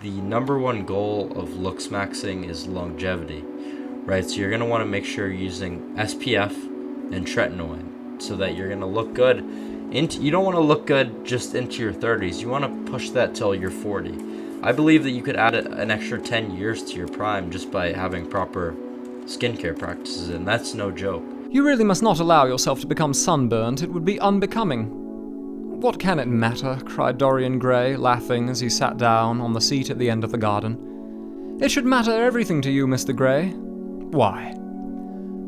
The number one goal of looksmaxxing is longevity, right? So you're going to want to make sure you're using SPF and tretinoin so that you're going to look good. You don't want to look good just into your 30s. You want to push that till you're 40. I believe that you could add an extra 10 years to your prime just by having proper skincare practices, and that's no joke. You really must not allow yourself to become sunburnt. It would be unbecoming. What can it matter? Cried Dorian Gray, laughing as he sat down on the seat at the end of the garden. It should matter everything to you, Mr. Gray. Why?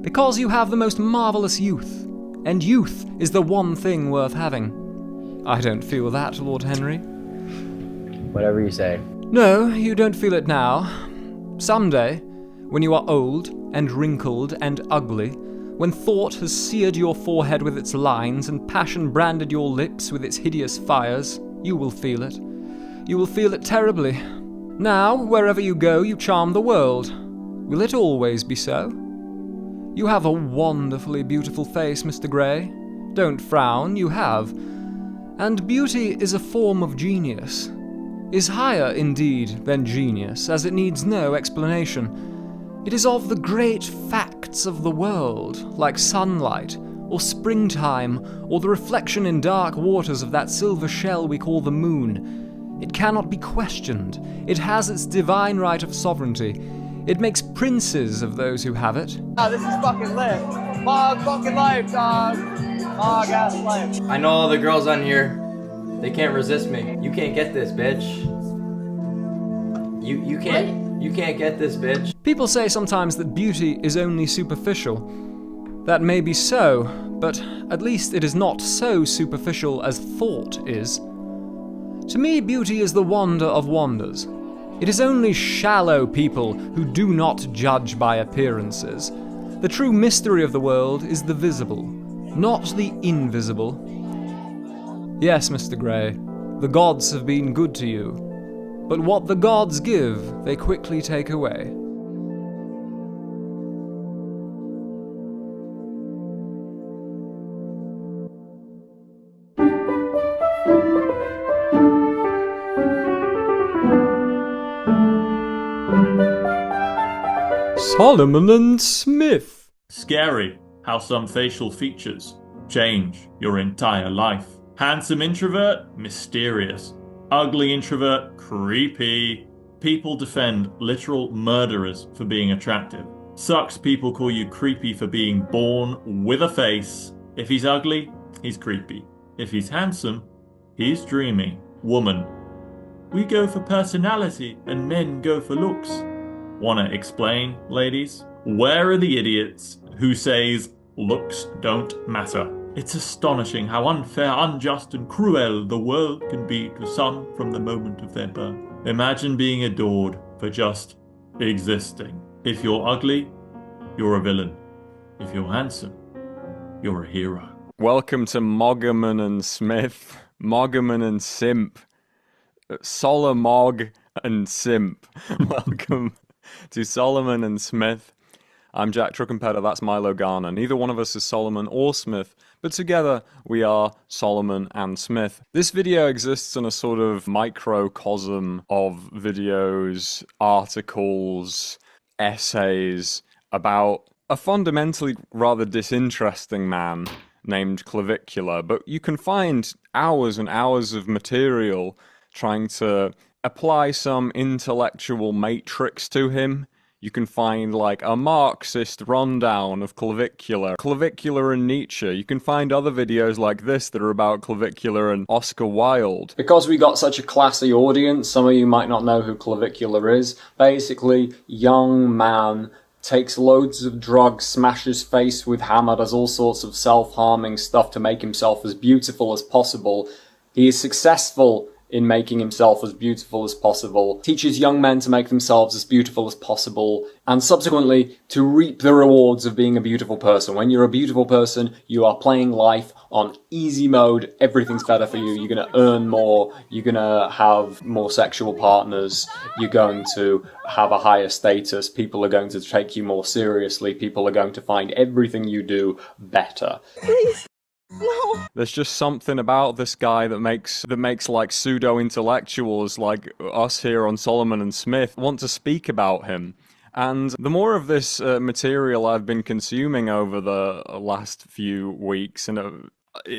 Because you have the most marvellous youth, and youth is the one thing worth having. I don't feel that, Lord Henry. Whatever you say. No, you don't feel it now. Someday, when you are old and wrinkled and ugly, when thought has seared your forehead with its lines and passion branded your lips with its hideous fires, you will feel it. You will feel it terribly. Now, wherever you go, you charm the world. Will it always be so? You have a wonderfully beautiful face, Mr. Gray. Don't frown, you have. And beauty is a form of genius. Is higher, indeed, than genius, as it needs no explanation. It is of the great facts of the world, like sunlight, or springtime, or the reflection in dark waters of that silver shell we call the moon. It cannot be questioned. It has its divine right of sovereignty. It makes princes of those who have it. Oh, this is fucking lit. Mog fucking life, dog. Mog ass life. I know all the girls on here. They can't resist me. You can't get this, bitch. You can't get this, bitch. People say sometimes that beauty is only superficial. That may be so, but at least it is not so superficial as thought is. To me, beauty is the wonder of wonders. It is only shallow people who do not judge by appearances. The true mystery of the world is the visible, not the invisible. Yes, Mr. Gray, the gods have been good to you. But what the gods give, they quickly take away. Solomon and Smith. Scary how some facial features change your entire life. Handsome introvert, mysterious. Ugly introvert, creepy. People defend literal murderers for being attractive. Sucks people call you creepy for being born with a face. If he's ugly, he's creepy. If he's handsome, he's dreamy. Woman. We go for personality and men go for looks. Wanna explain, ladies? Where are the idiots who says looks don't matter? It's astonishing how unfair, unjust, and cruel the world can be to some from the moment of their birth. Imagine being adored for just existing. If you're ugly, you're a villain. If you're handsome, you're a hero. Welcome to Mogged and Smith. Mogged and Simp. Solomog and Simp. Welcome to Solomon and Smith. I'm Jack Truckenpetter, that's Milo Garner. Neither one of us is Solomon or Smith, but together we are Solomon and Smith. This video exists in a sort of microcosm of videos, articles, essays about a fundamentally rather disinteresting man named Clavicular, but you can find hours and hours of material trying to apply some intellectual matrix to him. You can find like a Marxist rundown of Clavicular, Clavicular and Nietzsche. You can find other videos like this that are about Clavicular and Oscar Wilde. Because we got such a classy audience, some of you might not know who Clavicular is. Basically, young man takes loads of drugs, smashes face with hammer, does all sorts of self-harming stuff to make himself as beautiful as possible. He is successful in making himself as beautiful as possible, teaches young men to make themselves as beautiful as possible, and subsequently to reap the rewards of being a beautiful person. When you're a beautiful person, you are playing life on easy mode, everything's better for you, you're going to earn more, you're going to have more sexual partners, you're going to have a higher status, people are going to take you more seriously, people are going to find everything you do better. Please, No. There's just something about this guy that makes like pseudo-intellectuals like us here on Solomon and Smith want to speak about him. And the more of this material I've been consuming over the last few weeks in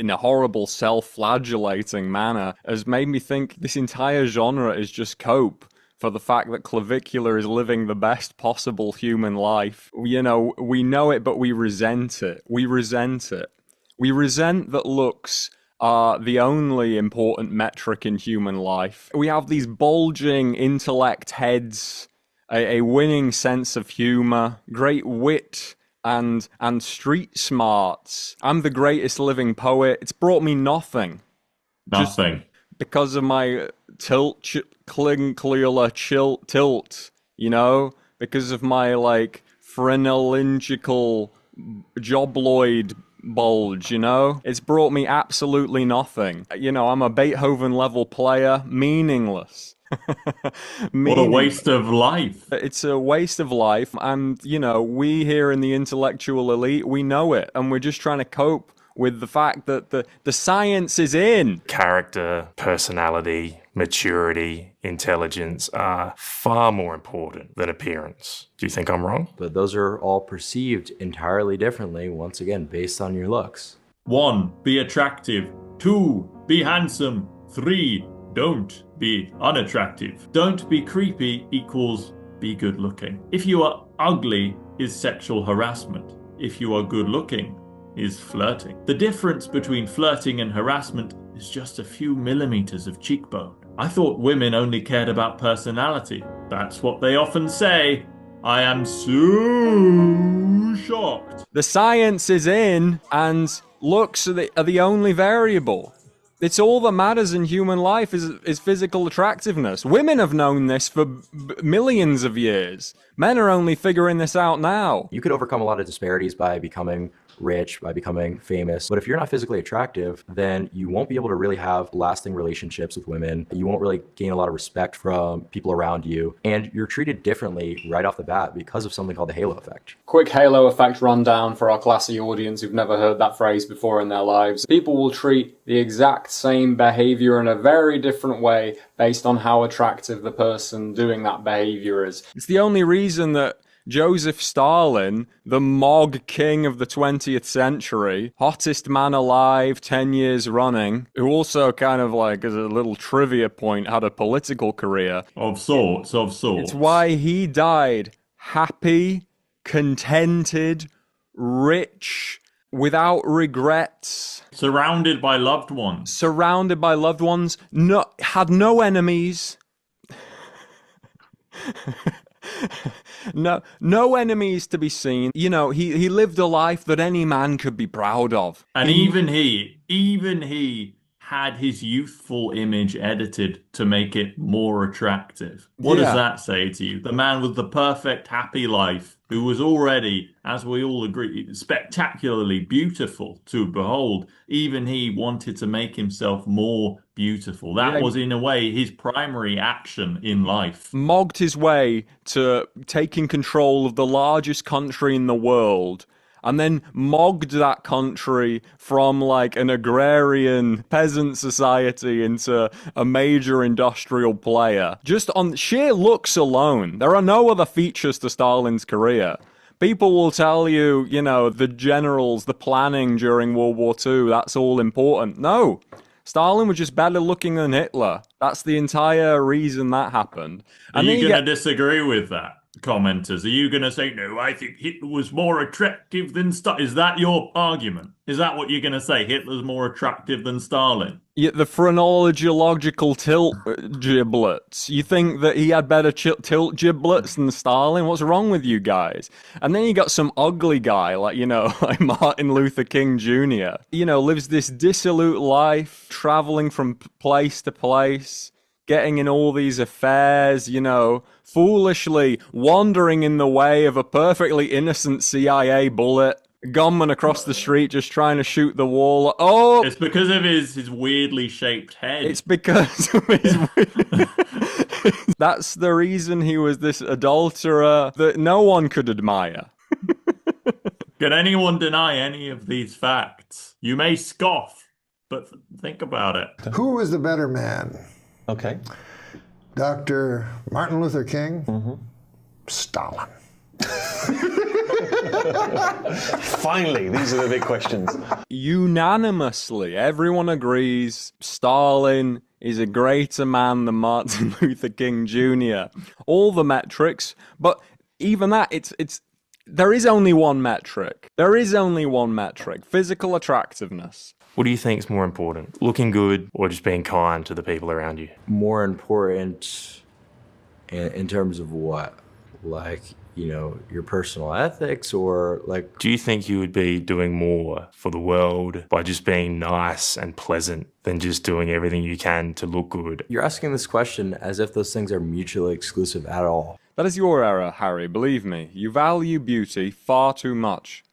a horrible self-flagellating manner has made me think this entire genre is just cope for the fact that Clavicular is living the best possible human life. You know, we know it, but we resent it. We resent it. We resent that looks are the only important metric in human life. We have these bulging intellect heads, a winning sense of humor, great wit, and street smarts. I'm the greatest living poet. It's brought me nothing. Nothing. Just because of my tilt, you know? Because of my, like, phrenological jobloid bulge, you know? It's brought me absolutely nothing. You know, I'm a Beethoven-level player, meaningless. What a waste of life. It's a waste of life, and, you know, we here in the intellectual elite, we know it, and we're just trying to cope with the fact that the science is in. Character, personality, maturity, intelligence are far more important than appearance. Do you think I'm wrong? But those are all perceived entirely differently, once again, based on your looks. 1. Be attractive. 2. Be handsome. 3. Don't be unattractive. Don't be creepy equals be good looking. If you are ugly is sexual harassment. If you are good looking is flirting. The difference between flirting and harassment is just a few millimeters of cheekbone. I thought women only cared about personality. That's what they often say. I am so shocked. The science is in, and looks are the only variable. It's all that matters in human life is physical attractiveness. Women have known this for millions of years. Men are only figuring this out now. You could overcome a lot of disparities by becoming rich, by becoming famous. But if you're not physically attractive, then you won't be able to really have lasting relationships with women. You won't really gain a lot of respect from people around you. And you're treated differently right off the bat because of something called the halo effect. Quick halo effect rundown for our classy audience who've never heard that phrase before in their lives. People will treat the exact same behavior in a very different way based on how attractive the person doing that behavior is. It's the only reason that Joseph Stalin, the Mogged king of the 20th century, hottest man alive 10 years running, who also kind of like, as a little trivia point, had a political career. Of sorts. It's why he died happy, contented, rich, without regrets. Surrounded by loved ones. Had no enemies. No enemies to be seen. You know, he lived a life that any man could be proud of. And even he had his youthful image edited to make it more attractive. What does that say to you? The man with the perfect happy life, who was already, as we all agree, spectacularly beautiful to behold. Even he wanted to make himself more beautiful. That was, in a way, his primary action in life. Mogged his way to taking control of the largest country in the world, and then mogged that country from like an agrarian peasant society into a major industrial player. Just on sheer looks alone. There are no other features to Stalin's career. People will tell you, you know, the generals, the planning during World War II, that's all important. No. Stalin was just better looking than Hitler. That's the entire reason that happened. Are you going to disagree with that, commenters? Are you going to say, no, I think Hitler was more attractive than Stalin? Is that your argument? Is that what you're going to say? Hitler's more attractive than Stalin? Yeah, the phrenological tilt giblets. You think that he had better tilt giblets than Stalin? What's wrong with you guys? And then you got some ugly guy, like, you know, like Martin Luther King Jr. You know, lives this dissolute life, traveling from place to place, getting in all these affairs, you know, foolishly wandering in the way of a perfectly innocent CIA bullet. Gunman across the street just trying to shoot the wall. Oh! It's because of his weirdly shaped head. It's because of his... That's the reason he was this adulterer that no one could admire. Can anyone deny any of these facts? You may scoff, but think about it. Who was the better man? Okay. Dr. Martin Luther King? Stalin. Finally, these are the big questions. Unanimously, everyone agrees Stalin is a greater man than Martin Luther King Jr. All the metrics, but even that, there is only one metric. There is only one metric: physical attractiveness. What do you think is more important? Looking good or just being kind to the people around you? More important in terms of what? Like, you know, your personal ethics, or like... Do you think you would be doing more for the world by just being nice and pleasant than just doing everything you can to look good? You're asking this question as if those things are mutually exclusive at all. That is your error, Harry, believe me. You value beauty far too much.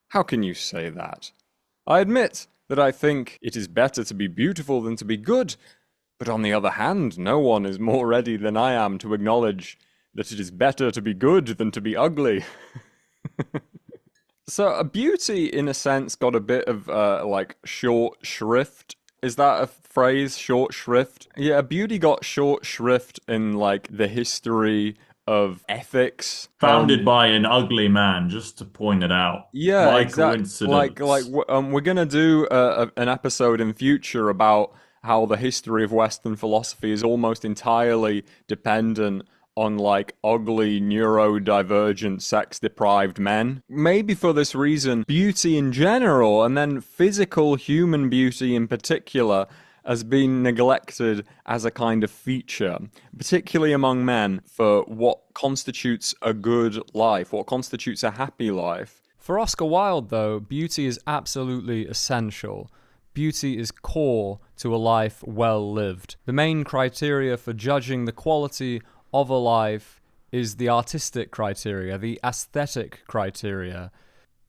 How can you say that? I admit that I think it is better to be beautiful than to be good, but on the other hand, no one is more ready than I am to acknowledge that it is better to be good than to be ugly. So, beauty, in a sense, got a bit of, like, short shrift. Is that a phrase, short shrift? Yeah, beauty got short shrift in, like, the history of ethics. Founded by an ugly man, just to point it out. Yeah, exactly. We're gonna do an episode in future about how the history of Western philosophy is almost entirely dependent on, like, ugly, neurodivergent, sex-deprived men. Maybe for this reason, beauty in general, and then physical human beauty in particular, has been neglected as a kind of feature, particularly among men, for what constitutes a good life, what constitutes a happy life. For Oscar Wilde, though, beauty is absolutely essential. Beauty is core to a life well lived. The main criteria for judging the quality of a life is the artistic criteria, the aesthetic criteria.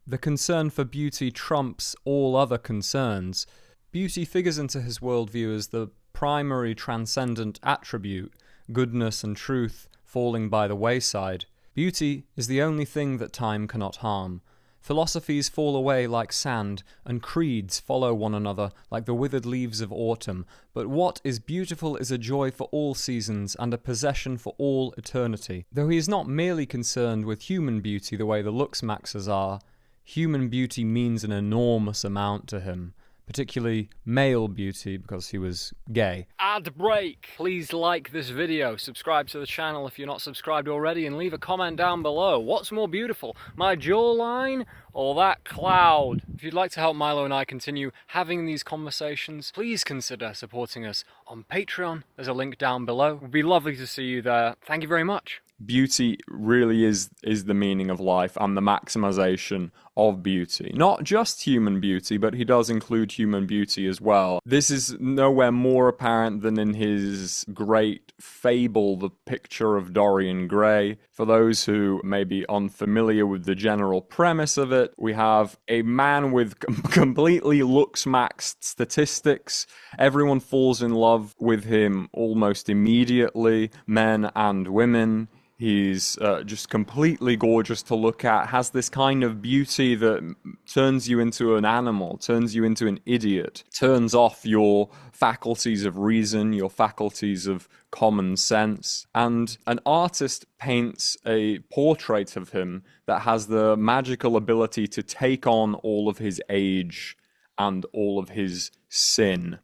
The concern for beauty trumps all other concerns. Beauty figures into his worldview as the primary transcendent attribute, goodness and truth falling by the wayside. Beauty is the only thing that time cannot harm. Philosophies fall away like sand, and creeds follow one another like the withered leaves of autumn. But what is beautiful is a joy for all seasons and a possession for all eternity. Though he is not merely concerned with human beauty the way the Looksmaxxers are, human beauty means an enormous amount to him. Particularly male beauty, because he was gay. Ad break! Please like this video, subscribe to the channel if you're not subscribed already, and leave a comment down below. What's more beautiful, my jawline or that cloud? If you'd like to help Milo and I continue having these conversations, please consider supporting us on Patreon. There's a link down below. It would be lovely to see you there. Thank you very much. Beauty really is the meaning of life and the maximization of beauty. Not just human beauty, but he does include human beauty as well. This is nowhere more apparent than in his great fable, The Picture of Dorian Gray. For those who may be unfamiliar with the general premise of it, we have a man with completely looksmaxxed statistics. Everyone falls in love with him almost immediately, men and women. He's just completely gorgeous to look at, has this kind of beauty that turns you into an animal, turns you into an idiot, turns off your faculties of reason, your faculties of common sense. And an artist paints a portrait of him that has the magical ability to take on all of his age and all of his sin.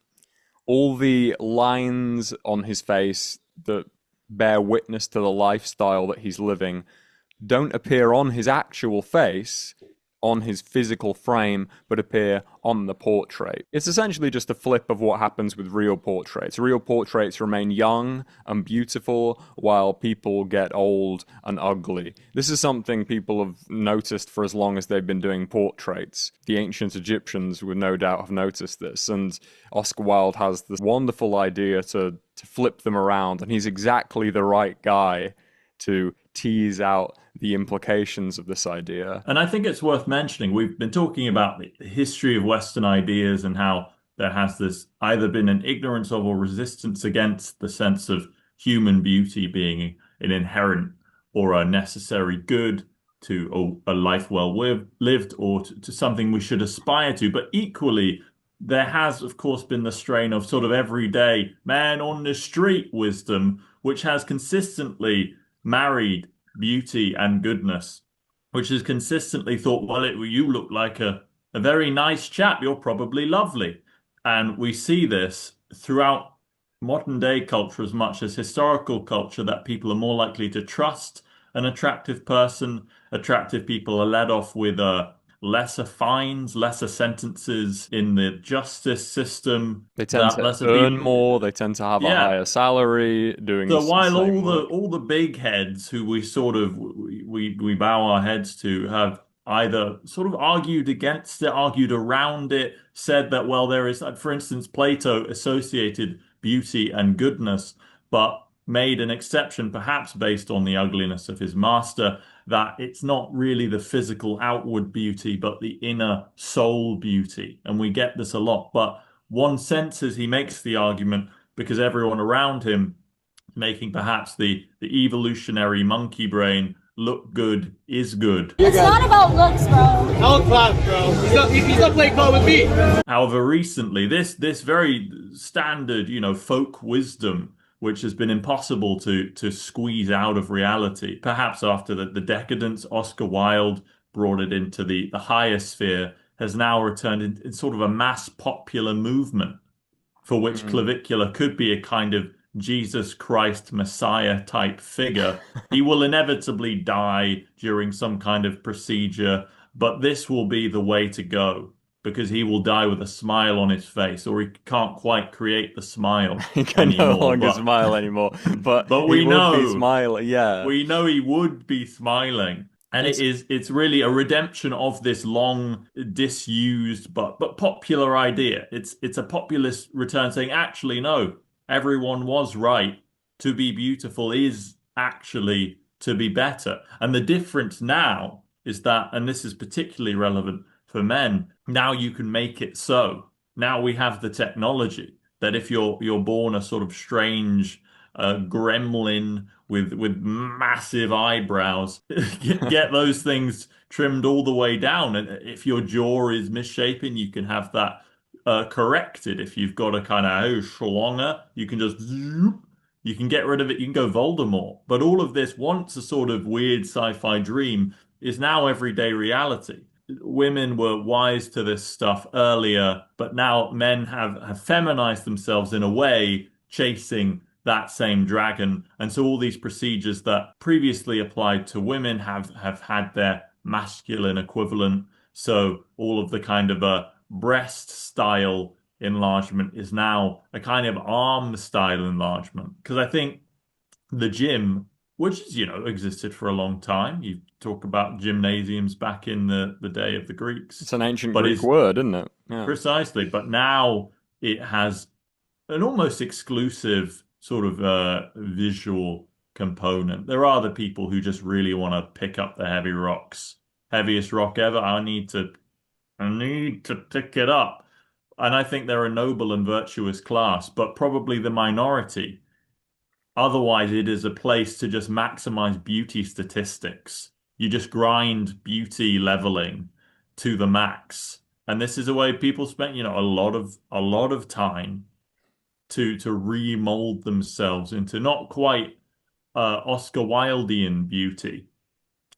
All the lines on his face that bear witness to the lifestyle that he's living don't appear on his actual face, on his physical frame, but appear on the portrait. It's essentially just a flip of what happens with real portraits. Real portraits remain young and beautiful while people get old and ugly. This is something people have noticed for as long as they've been doing portraits. The ancient Egyptians would no doubt have noticed this, and Oscar Wilde has this wonderful idea to flip them around, and he's exactly the right guy to tease out the implications of this idea. And I think it's worth mentioning, we've been talking about the history of Western ideas and how there has this either been an ignorance of or resistance against the sense of human beauty being an inherent or a necessary good to a life well lived, or to something we should aspire to. But equally, there has, of course, been the strain of sort of everyday man on the street wisdom, which has consistently married beauty and goodness, which has consistently thought, well, you look like a very nice chap, you're probably lovely. And we see this throughout modern day culture as much as historical culture, that people are more likely to trust an attractive person. Attractive people are let off with lesser fines, lesser sentences in the justice system. They tend to earn more. They tend to have a higher salary doing so the while same all the big heads who we sort of we bow our heads to have either sort of argued against it, argued around it, said that, well, there is, for instance, Plato associated beauty and goodness, but made an exception, perhaps based on the ugliness of his master, that it's not really the physical outward beauty, but the inner soul beauty. And we get this a lot. But one senses he makes the argument because everyone around him, making perhaps the evolutionary monkey brain look good is good. It's not about looks, bro. No class, bro. He's not playing club with me. However, recently, this very standard, folk wisdom, which has been impossible to squeeze out of reality, perhaps after the decadence, Oscar Wilde brought it into the higher sphere, has now returned in sort of a mass popular movement, for which Clavicular could be a kind of Jesus Christ Messiah type figure. He will inevitably die during some kind of procedure, but this will be the way to go, because he will die with a smile on his face, or he can't quite create the smile. He can no longer smile anymore, but we know be smiling. Yeah, we know he would be smiling. And it's really a redemption of this long disused but popular idea. It's a populist return saying, actually, no, everyone was right. To be beautiful is actually to be better. And the difference now is that, and this is particularly relevant for men, now you can make it so. Now we have the technology that if you're born a sort of strange gremlin with massive eyebrows, get those things trimmed all the way down. And if your jaw is misshapen, you can have that corrected. If you've got a kind of schlonger, you can just you can get rid of it. You can go Voldemort. But all of this, once a sort of weird sci-fi dream, is now everyday reality. Women were wise to this stuff earlier, but now men have feminized themselves in a way, chasing that same dragon. And so all these procedures that previously applied to women have had their masculine equivalent. So all of the kind of a breast style enlargement is now a kind of arm style enlargement. Because I think the gym, which is, existed for a long time. You talk about gymnasiums back in the day of the Greeks. It's an ancient Greek word, isn't it? Yeah. Precisely. But now it has an almost exclusive sort of visual component. There are the people who just really want to pick up the heavy rocks. Heaviest rock ever. I need to pick it up. And I think they're a noble and virtuous class, but probably the minority. Otherwise, it is a place to just maximize beauty statistics. You just grind beauty leveling to the max. And this is a way people spend, a lot of time to remold themselves into not quite Oscar Wildean beauty,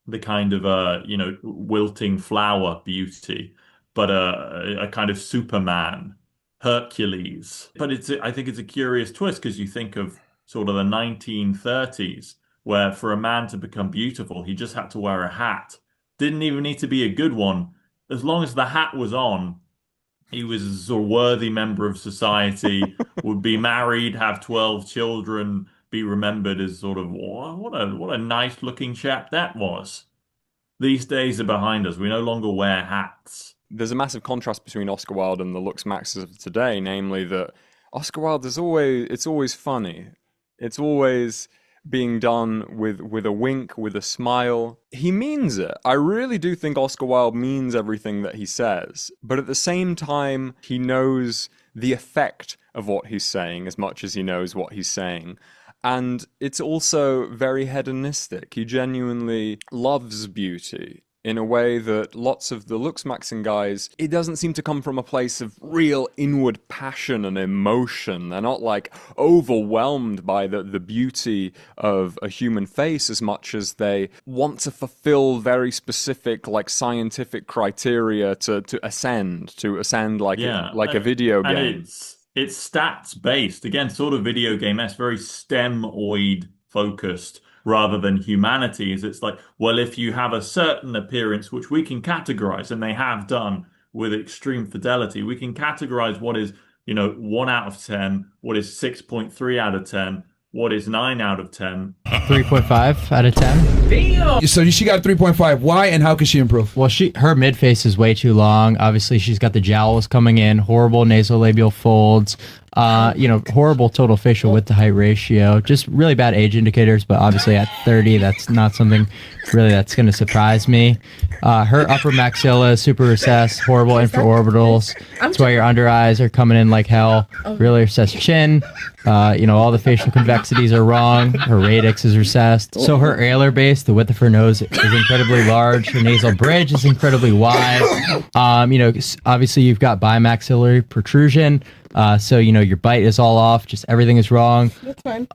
the kind of wilting flower beauty, but a kind of Superman, Hercules. But I think it's a curious twist, because you think of sort of the 1930s, where for a man to become beautiful, he just had to wear a hat. Didn't even need to be a good one. As long as the hat was on, he was a sort of worthy member of society, would be married, have 12 children, be remembered as sort of, what a nice looking chap that was. These days are behind us. We no longer wear hats. There's a massive contrast between Oscar Wilde and the Looksmaxxers of today, namely that Oscar Wilde it's always funny. It's always being done with a wink, with a smile. He means it. I really do think Oscar Wilde means everything that he says. But at the same time, he knows the effect of what he's saying as much as he knows what he's saying. And it's also very hedonistic. He genuinely loves beauty in a way that lots of the Looksmaxxing guys, it doesn't seem to come from a place of real inward passion and emotion. They're not like overwhelmed by the beauty of a human face as much as they want to fulfill very specific like scientific criteria to ascend like a video game. And it's stats based, again, sort of video game-esque, very STEM-oid focused, rather than humanities. It's like, well, if you have a certain appearance, which we can categorize, and they have done with extreme fidelity, we can categorize what is, 1 out of 10, what is 6.3 out of 10, what is 9 out of 10. 3.5 out of 10. Damn! So she got a 3.5. Why and how can she improve? Well, her mid face is way too long. Obviously, she's got the jowls coming in, horrible nasolabial folds, horrible total facial width to height ratio, just really bad age indicators, but obviously at 30, that's not something really that's going to surprise me. Her upper maxilla is super recessed, horrible infraorbitals. That's why your under eyes are coming in like hell. Really recessed chin. All the facial convexities are wrong. Her radix is recessed. So her alar base, the width of her nose is incredibly large. Her nasal bridge is incredibly wide. Obviously you've got bimaxillary protrusion. So your bite is all off. Just everything is wrong. That's fine.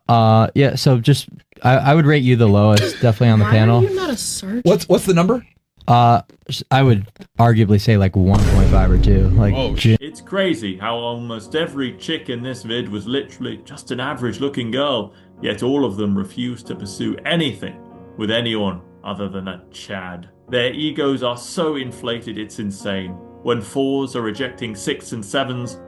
So just I would rate you the lowest, definitely on the panel. Why are you not a surgeon? What's the number? I would arguably say like 1.5 or 2. Like, It's crazy how almost every chick in this vid was literally just an average looking girl, yet all of them refused to pursue anything with anyone other than a Chad. Their egos are so inflated it's insane. When 4s are rejecting 6 and 7s,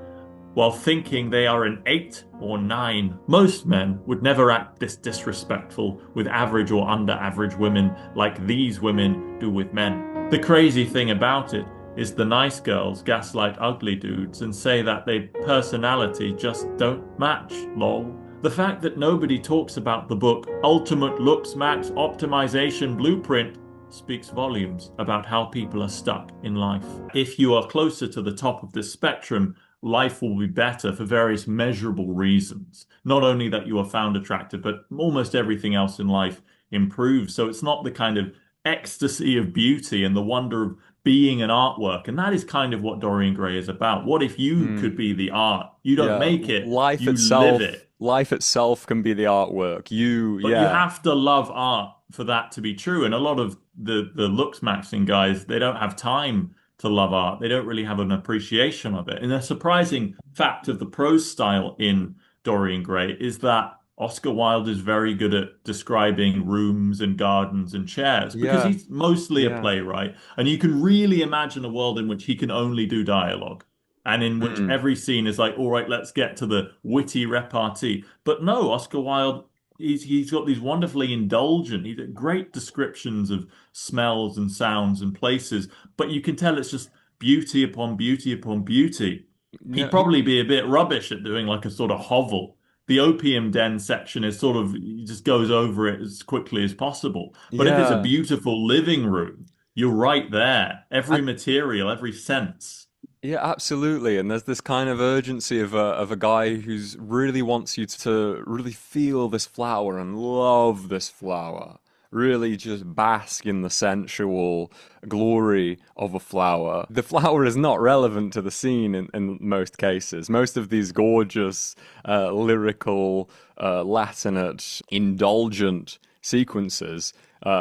while thinking they are an 8 or 9. Most men would never act this disrespectful with average or under average women like these women do with men. The crazy thing about it is the nice girls gaslight ugly dudes and say that their personality just don't match, lol. The fact that nobody talks about the book Ultimate Looksmaxx Optimization Blueprint speaks volumes about how people are stuck in life. If you are closer to the top of this spectrum, life will be better for various measurable reasons. Not only that you are found attractive, but almost everything else in life improves. So it's not the kind of ecstasy of beauty and the wonder of being an artwork. And that is kind of what Dorian Gray is about. What if you could be the art? You don't make it, life you itself, live it. Life itself can be the artwork. But you have to love art for that to be true. And a lot of the Looksmaxxing guys, they don't have time to love art. They don't really have an appreciation of it. And a surprising fact of the prose style in Dorian Gray is that Oscar Wilde is very good at describing rooms and gardens and chairs because he's mostly a playwright. And you can really imagine a world in which he can only do dialogue and in which every scene is like, all right, let's get to the witty repartee. But no, Oscar Wilde, he's got these wonderfully indulgent, he's got great descriptions of smells and sounds and places, but you can tell it's just beauty upon beauty upon beauty. He'd probably be a bit rubbish at doing like a sort of hovel. The opium den section is sort of, he just goes over it as quickly as possible. But if it's a beautiful living room, you're right there. Every material, every sense. Yeah, absolutely. And there's this kind of urgency of a guy who's really wants you to really feel this flower and love this flower. Really just bask in the sensual glory of a flower. The flower is not relevant to the scene in most cases. Most of these gorgeous, lyrical, Latinate, indulgent sequences,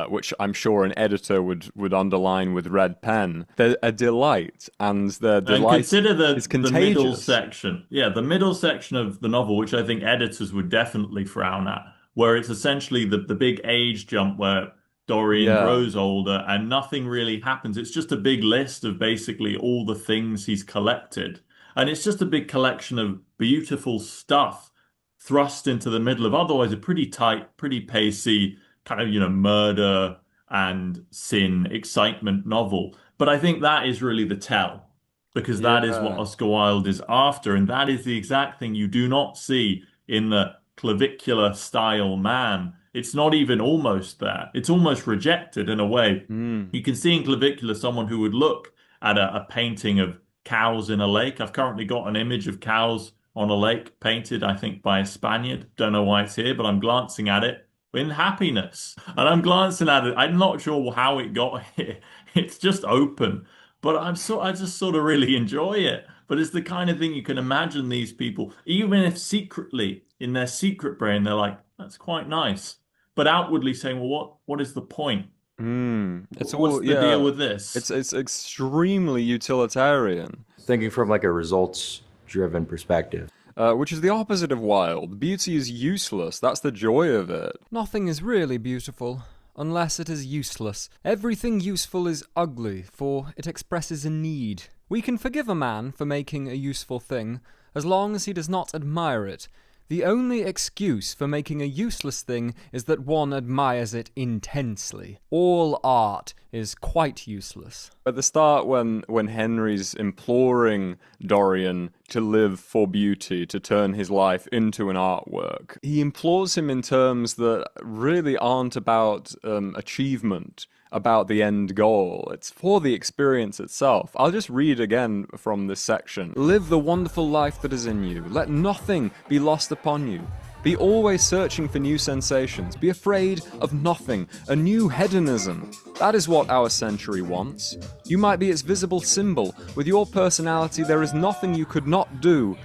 which I'm sure an editor would underline with red pen, they're a delight, and their delight is contagious. The middle section. Yeah, the middle section of the novel, which I think editors would definitely frown at, where it's essentially the big age jump where Dorian grows older and nothing really happens. It's just a big list of basically all the things he's collected. And it's just a big collection of beautiful stuff thrust into the middle of otherwise a pretty tight, pretty pacey kind of, murder and sin, excitement novel. But I think that is really the tell, because that is what Oscar Wilde is after. And that is the exact thing you do not see in the clavicular style man. It's not even almost there. It's almost rejected in a way. You can see in clavicular someone who would look at a painting of cows in a lake. I've currently got an image of cows on a lake, painted, I think, by a Spaniard. Don't know why it's here, but I'm glancing at it in happiness. And I'm glancing at it. I'm not sure how it got here. It's just open. But I just sort of really enjoy it. But it's the kind of thing you can imagine these people, even if secretly, in their secret brain, they're like, that's quite nice. But outwardly saying, well, what is the point? What's the deal with this? It's extremely utilitarian. Thinking from like a results-driven perspective. Which is the opposite of Wilde. Beauty is useless. That's the joy of it. Nothing is really beautiful, unless it is useless. Everything useful is ugly, for it expresses a need. We can forgive a man for making a useful thing, as long as he does not admire it. The only excuse for making a useless thing is that one admires it intensely. All art is quite useless. At the start, when Henry's imploring Dorian to live for beauty, to turn his life into an artwork, he implores him in terms that really aren't about achievement, about the end goal. It's for the experience itself. I'll just read again from this section. Live the wonderful life that is in you. Let nothing be lost upon you. Be always searching for new sensations. Be afraid of nothing. A new hedonism. That is what our century wants. You might be its visible symbol. With your personality, there is nothing you could not do.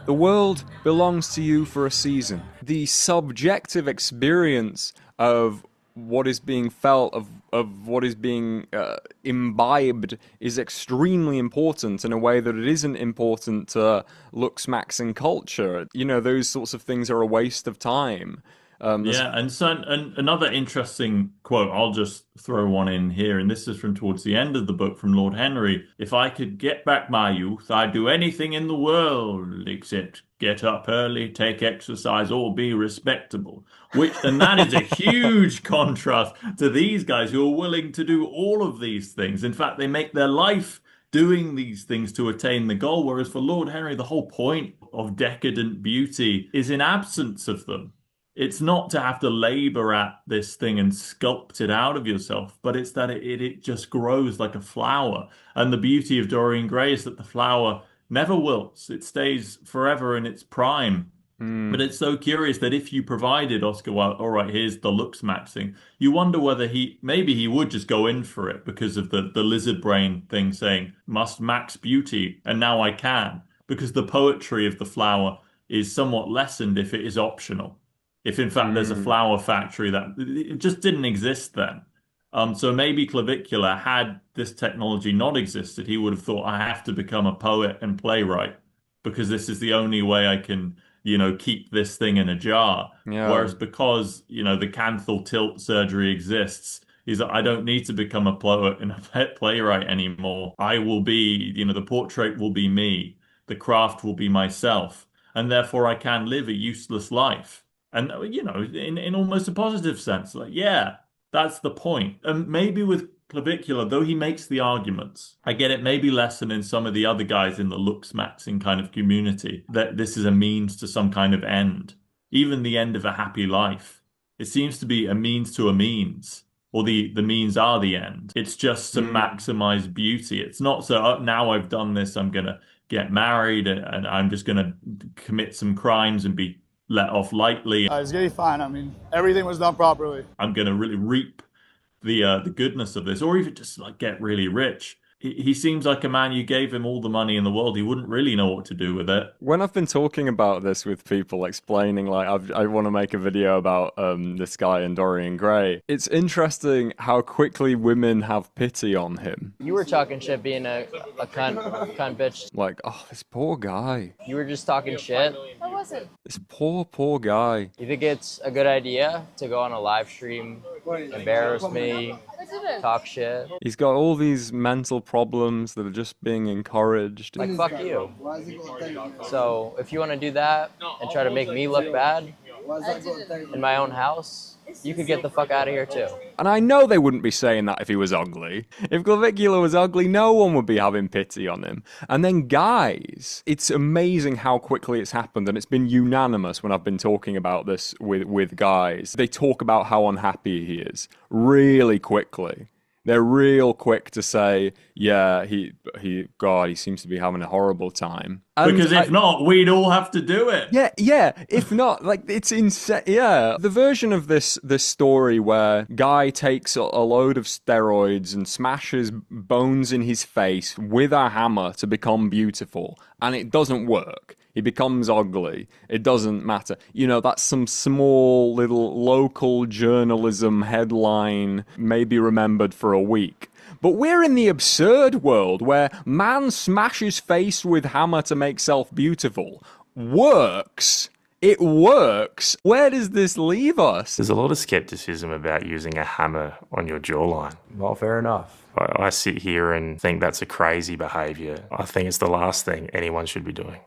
The world belongs to you for a season. The subjective experience of what is being felt, of what is being imbibed, is extremely important in a way that it isn't important to looksmaxxing culture. You know, those sorts of things are a waste of time. And another interesting quote, I'll just throw one in here, and this is from towards the end of the book from Lord Henry. If I could get back my youth, I'd do anything in the world except get up early, take exercise, or be respectable. And that is a huge contrast to these guys who are willing to do all of these things. In fact, they make their life doing these things to attain the goal, whereas for Lord Henry, the whole point of decadent beauty is in absence of them. It's not to have to labor at this thing and sculpt it out of yourself, but it's that it just grows like a flower. And the beauty of Dorian Gray is that the flower never wilts. It stays forever in its prime. But it's so curious that if you provided Oscar Wilde, all right, here's the looksmaxxing, you wonder whether maybe he would just go in for it because of the lizard brain thing saying, must max beauty, and now I can. Because the poetry of the flower is somewhat lessened if it is optional. If in fact there's a flower factory that it just didn't exist then. So maybe Clavicular, had this technology not existed, he would have thought, I have to become a poet and playwright because this is the only way I can, keep this thing in a jar. Yeah. Whereas because, the canthal tilt surgery exists, is that I don't need to become a poet and a playwright anymore. I will be, the portrait will be me. The craft will be myself. And therefore I can live a useless life. And, in almost a positive sense, like, yeah, that's the point. And maybe with Clavicular, though he makes the arguments, I get it maybe less than in some of the other guys in the looksmaxxing kind of community, that this is a means to some kind of end. Even the end of a happy life. It seems to be a means to a means, or the means are the end. It's just to maximize beauty. It's not so, now I've done this, I'm going to get married and I'm just going to commit some crimes and be let off lightly. It's gonna be fine. I mean, everything was done properly. I'm gonna really reap the goodness of this, or even just like get really rich. He seems like a man, you gave him all the money in the world, he wouldn't really know what to do with it. When I've been talking about this with people, explaining, like, I want to make a video about this guy in Dorian Gray, it's interesting how quickly women have pity on him. You were talking shit being a cunt bitch. Like, oh, this poor guy. You were just talking shit? What was it? This poor guy. You think it's a good idea to go on a live stream, embarrass me, talk shit? He's got all these mental problems that are just being encouraged. Like, fuck you. So if you want to do that and try to make me look bad in my own house, you could get the fuck out of here too. And I know they wouldn't be saying that if he was ugly. If Clavicular was ugly, no one would be having pity on him. And then guys, it's amazing how quickly it's happened, and it's been unanimous when I've been talking about this with guys. They talk about how unhappy he is really quickly. They're real quick to say, yeah, he seems to be having a horrible time. And because if not, we'd all have to do it. Yeah. If not, like, it's insane. Yeah, the version of this story where guy takes a load of steroids and smashes bones in his face with a hammer to become beautiful, and it doesn't work. He becomes ugly. It doesn't matter. You know, that's some small little local journalism headline, maybe remembered for a week. But we're in the absurd world where man smashes face with hammer to make self beautiful. Works. It works. Where does this leave us? There's a lot of skepticism about using a hammer on your jawline. Well, fair enough. I sit here and think that's a crazy behaviour. I think it's the last thing anyone should be doing.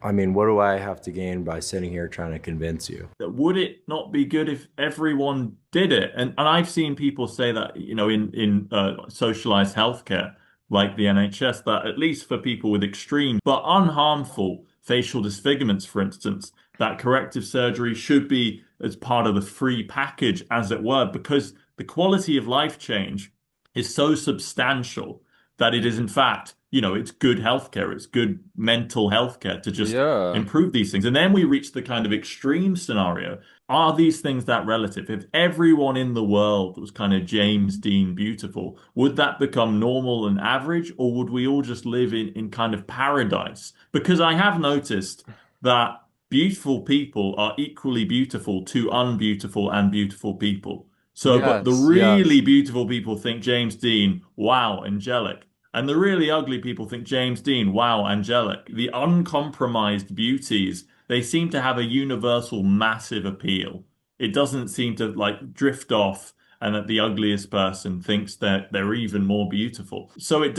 I mean, what do I have to gain by sitting here trying to convince you? Would it not be good if everyone did it? And I've seen people say that, you know, in socialized healthcare, like the NHS, that at least for people with extreme but unharmful facial disfigurements, for instance, that corrective surgery should be as part of the free package, as it were, because the quality of life change is so substantial that it is, in fact, you know, it's good healthcare, it's good mental healthcare to just improve these things. And then we reach the kind of extreme scenario. Are these things that relative? If everyone in the world was kind of James Dean beautiful, would that become normal and average, or would we all just live in kind of paradise? Because I have noticed that beautiful people are equally beautiful to unbeautiful and beautiful people. So, but the really beautiful people think James Dean, wow, angelic. And the really ugly people think James Dean, wow, angelic. The uncompromised beauties, they seem to have a universal massive appeal. It doesn't seem to like drift off and that the ugliest person thinks that they're even more beautiful. So it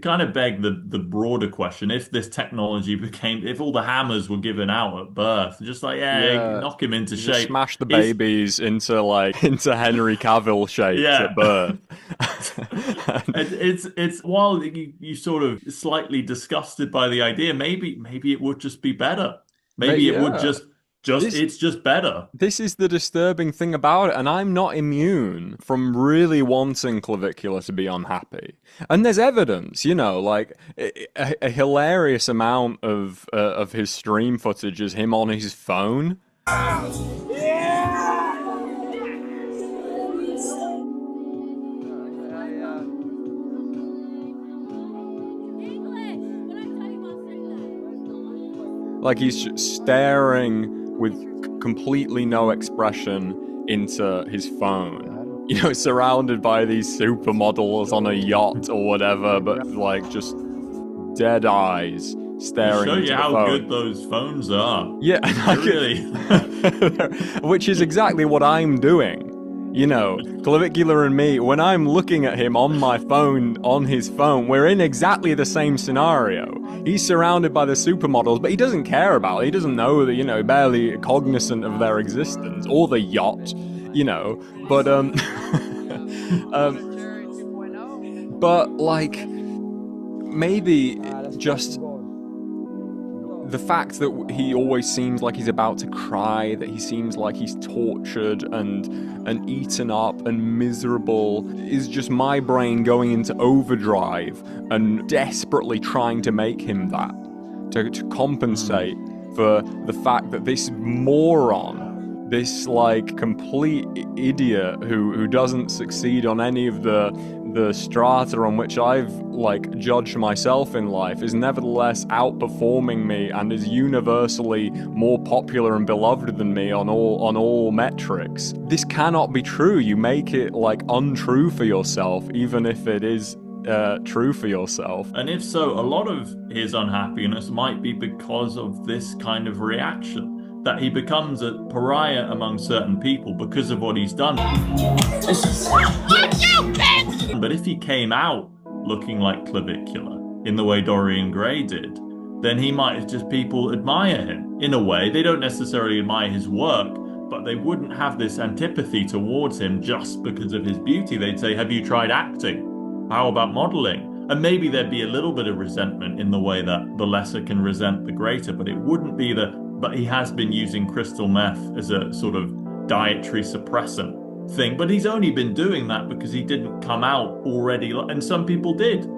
kind of beg the broader question, if this technology if all the hammers were given out at birth, just like, knock him into shape. Smash the babies into Henry Cavill shape at birth. It's while you sort of slightly disgusted by the idea, maybe it would just be better. Maybe it would it's just better. This is the disturbing thing about it, and I'm not immune from really wanting Clavicular to be unhappy. And there's evidence, you know, like a hilarious amount of his stream footage is him on his phone. Like he's staring with completely no expression into his phone. You know, surrounded by these supermodels on a yacht or whatever, but like just dead eyes staring into the phone. Show you how good those phones are. Yeah, really. Which is exactly what I'm doing. You know, Clavicular and me, when I'm looking at him on my phone, on his phone, we're in exactly the same scenario. He's surrounded by the supermodels, but he doesn't care about it. He doesn't know that, you know, barely cognizant of their existence, or the yacht, you know. But, but, like, maybe just the fact that he always seems like he's about to cry, that he seems like he's tortured and eaten up and miserable, is just my brain going into overdrive and desperately trying to make him that, to compensate for the fact that this moron, this like complete idiot who doesn't succeed on any of the strata on which I've like judged myself in life, is nevertheless outperforming me and is universally more popular and beloved than me on all metrics. This cannot be true. You make it like untrue for yourself, even if it is true for yourself. And if so, a lot of his unhappiness might be because of this kind of reaction, that he becomes a pariah among certain people because of what he's done. But if he came out looking like Clavicular in the way Dorian Gray did, then he might just, people admire him. In a way, they don't necessarily admire his work, but they wouldn't have this antipathy towards him just because of his beauty. They'd say, have you tried acting? How about modeling? And maybe there'd be a little bit of resentment in the way that the lesser can resent the greater, but it wouldn't be but he has been using crystal meth as a sort of dietary suppressant thing, but he's only been doing that because he didn't come out already, and some people did.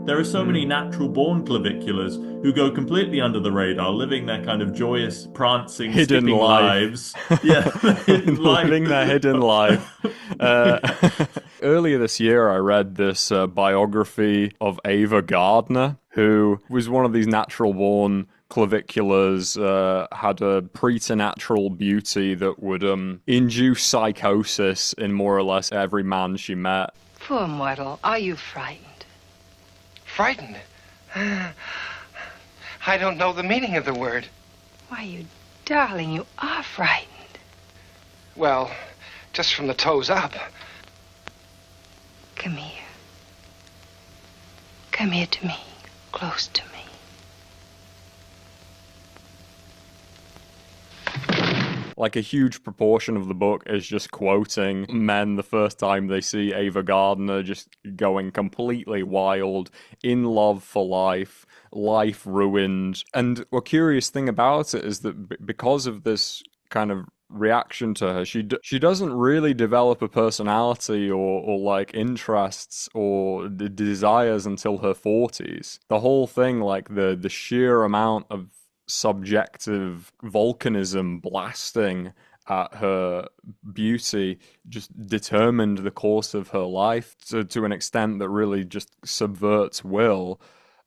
There are so many natural-born claviculars who go completely under the radar, living their kind of joyous, prancing, Hidden skipping life. lives. Yeah, living their hidden life. Earlier this year, I read this biography of Ava Gardner, who was one of these natural-born claviculars, had a preternatural beauty that would induce psychosis in more or less every man she met. Poor mortal, are you frightened? Frightened? I don't know the meaning of the word. Why, you darling, you are frightened. Well, just from the toes up. Come here. Come here to me, close to me. Like a huge proportion of the book is just quoting men the first time they see Ava Gardner, just going completely wild, in love for life, life ruined. And a curious thing about it is that because of this kind of reaction to her, she doesn't really develop a personality or like interests or desires until her 40s. The whole thing, like the sheer amount of subjective volcanism blasting at her beauty just determined the course of her life to an extent that really just subverts will.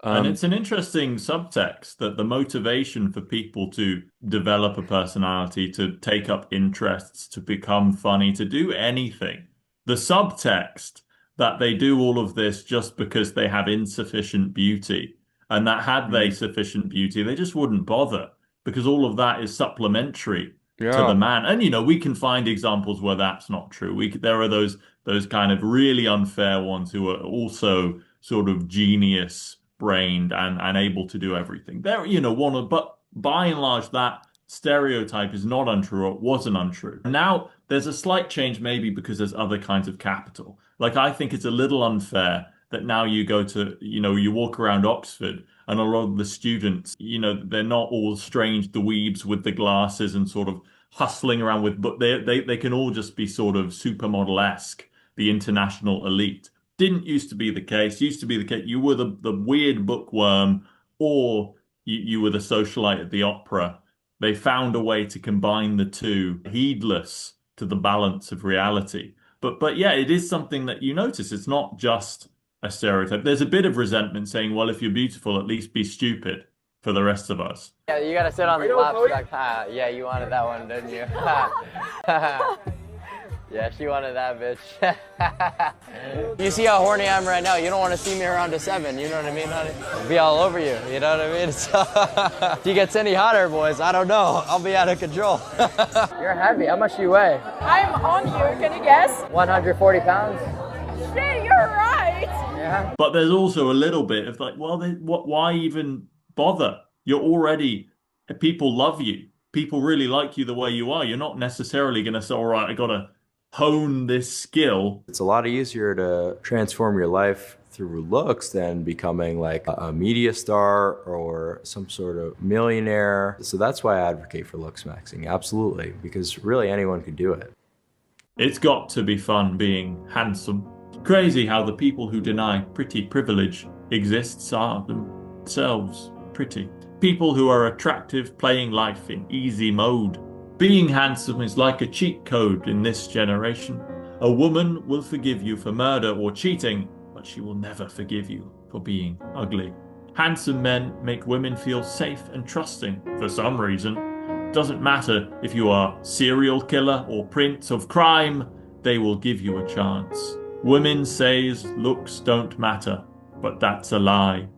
And it's an interesting subtext that the motivation for people to develop a personality, to take up interests, to become funny, to do anything, the subtext that they do all of this just because they have insufficient beauty, and that had they sufficient beauty, they just wouldn't bother, because all of that is supplementary to the man. And, you know, we can find examples where that's not true. There are those kind of really unfair ones who are also sort of genius-brained and able to do everything. There, you know, but by and large, that stereotype is not untrue, or it wasn't untrue. Now, there's a slight change maybe because there's other kinds of capital. Like, I think it's a little unfair that now you go to, you know, you walk around Oxford and a lot of the students, you know, they're not all strange dweebs with the glasses and sort of hustling around with, but they can all just be sort of supermodel-esque, the international elite. Didn't used to be the case. Used to be the case. You were the weird bookworm, or you were the socialite at the opera. They found a way to combine the two, heedless to the balance of reality. But yeah, it is something that you notice. It's not just a stereotype. There's a bit of resentment saying, well, if you're beautiful, at least be stupid for the rest of us. Yeah, you gotta sit on the lap. Like, yeah, you wanted that one, didn't you? Yeah, she wanted that bitch. You see how horny I am right now. You don't want to see me around to 7, you know what I mean, honey? I'll be all over you, you know what I mean? So, if he gets any hotter, boys, I don't know. I'll be out of control. You're heavy. How much do you weigh? I'm on you. Can you guess? 140 pounds. Shit, you're right. Yeah. But there's also a little bit of like, well, why even bother? You're already, people love you. People really like you the way you are. You're not necessarily going to say, all right, I got to hone this skill. It's a lot easier to transform your life through looks than becoming like a media star or some sort of millionaire. So that's why I advocate for looksmaxxing, absolutely, because really anyone could do it. It's got to be fun being handsome. Crazy how the people who deny pretty privilege exists are themselves pretty. People who are attractive playing life in easy mode. Being handsome is like a cheat code in this generation. A woman will forgive you for murder or cheating, but she will never forgive you for being ugly. Handsome men make women feel safe and trusting for some reason. Doesn't matter if you are serial killer or prince of crime, they will give you a chance. Women says looks don't matter, but that's a lie.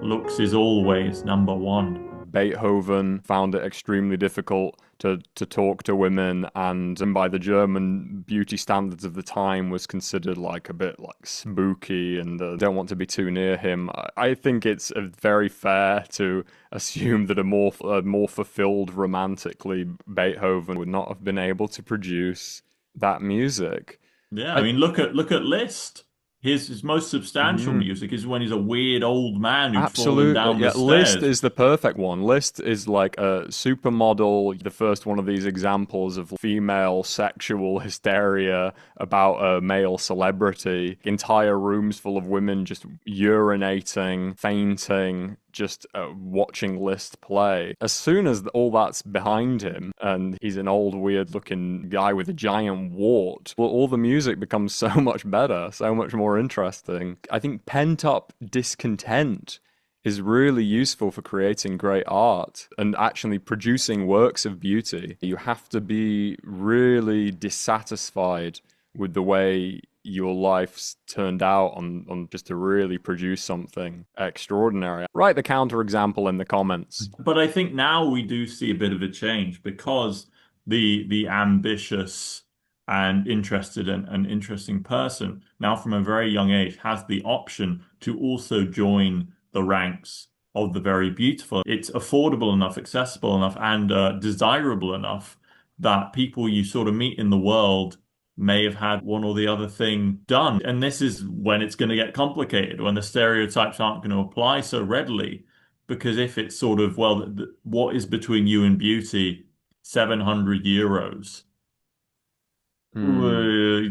Looks is always number one. Beethoven found it extremely difficult to talk to women, and by the German beauty standards of the time was considered like a bit like spooky and don't want to be too near him. I think it's very fair to assume that a more fulfilled romantically Beethoven would not have been able to produce that music. Yeah, I mean, look at Liszt. his most substantial music is when he's a weird old man who's fallen Absolutely, down yeah. the stairs. Liszt is the perfect one. Liszt is like a supermodel, the first one of these examples of female sexual hysteria about a male celebrity. Entire rooms full of women just urinating, fainting, just watching Liszt play. As soon as all that's behind him, and he's an old, weird-looking guy with a giant wart, well, all the music becomes so much better, so much more interesting. I think pent-up discontent is really useful for creating great art and actually producing works of beauty. You have to be really dissatisfied with the way your life's turned out on just to really produce something extraordinary. Write the counterexample in the comments. But I think now we do see a bit of a change because the ambitious and interested and interesting person now from a very young age has the option to also join the ranks of the very beautiful. It's affordable enough, accessible enough, and desirable enough that people you sort of meet in the world may have had one or the other thing done. And this is when it's going to get complicated, when the stereotypes aren't going to apply so readily. Because if it's sort of, well, what is between you and beauty? 700 euros.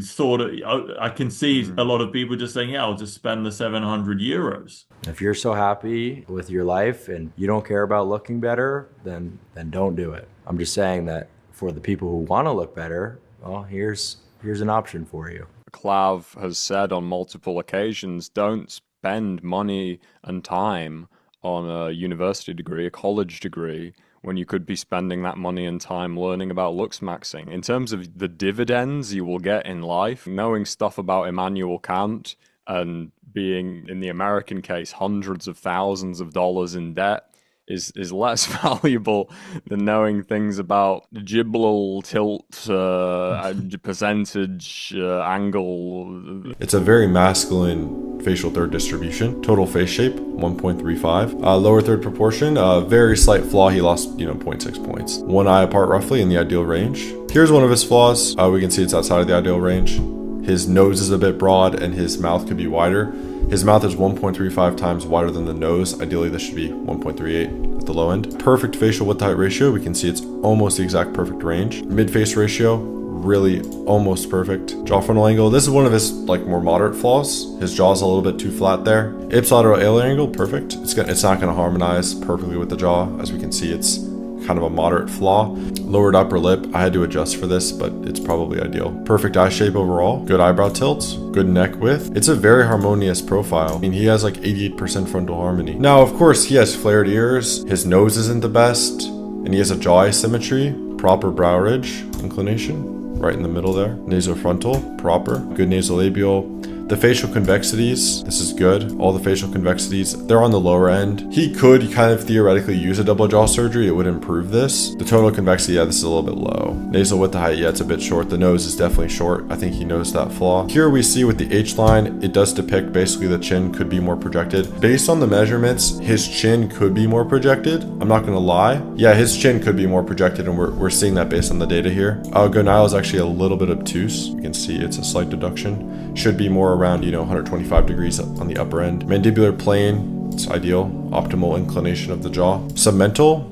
Sort of, I can see a lot of people just saying, yeah, I'll just spend the 700 euros. If you're so happy with your life and you don't care about looking better, then don't do it. I'm just saying that for the people who want to look better, well, here's an option for you. Clav has said on multiple occasions, don't spend money and time on a university degree, a college degree, when you could be spending that money and time learning about looksmaxxing. In terms of the dividends you will get in life, knowing stuff about Immanuel Kant and being, in the American case, hundreds of thousands of dollars in debt is less valuable than knowing things about Gibble, tilt, percentage, angle. It's a very masculine facial third distribution. Total face shape, 1.35. Lower third proportion, very slight flaw. He lost, 0.6 points. One eye apart roughly in the ideal range. Here's one of his flaws. We can see it's outside of the ideal range. His nose is a bit broad and his mouth could be wider. His mouth is 1.35 times wider than the nose. Ideally, this should be 1.38 at the low end. Perfect facial width to height ratio. We can see it's almost the exact perfect range. Mid-face ratio, really almost perfect. Jaw frontal angle. This is one of his more moderate flaws. His jaw's a little bit too flat there. Ipsilateral alar angle, perfect. It's not going to harmonize perfectly with the jaw. As we can see, it's kind of a moderate flaw. Lowered upper lip, I had to adjust for this, but it's probably ideal. Perfect eye shape overall. Good eyebrow tilt. Good neck width. It's a very harmonious profile. I mean, he has 88% frontal harmony. Now, of course, he has flared ears. His nose isn't the best. And he has a jaw asymmetry. Proper brow ridge inclination. Right in the middle there. Nasofrontal, proper. Good nasolabial. The facial convexities, this is good. All the facial convexities, they're on the lower end. He could kind of theoretically use a double jaw surgery. It would improve this. The total convexity, yeah, this is a little bit low. Nasal width to height, yeah, it's a bit short. The nose is definitely short. I think he knows that flaw. Here we see with the H line, it does depict basically the chin could be more projected. Based on the measurements, his chin could be more projected. I'm not gonna lie. Yeah, his chin could be more projected and we're seeing that based on the data here. Gonile is actually a little bit obtuse. You can see it's a slight deduction. Should be more around 125 degrees on the upper end. Mandibular plane, it's ideal. Optimal inclination of the jaw. Submental,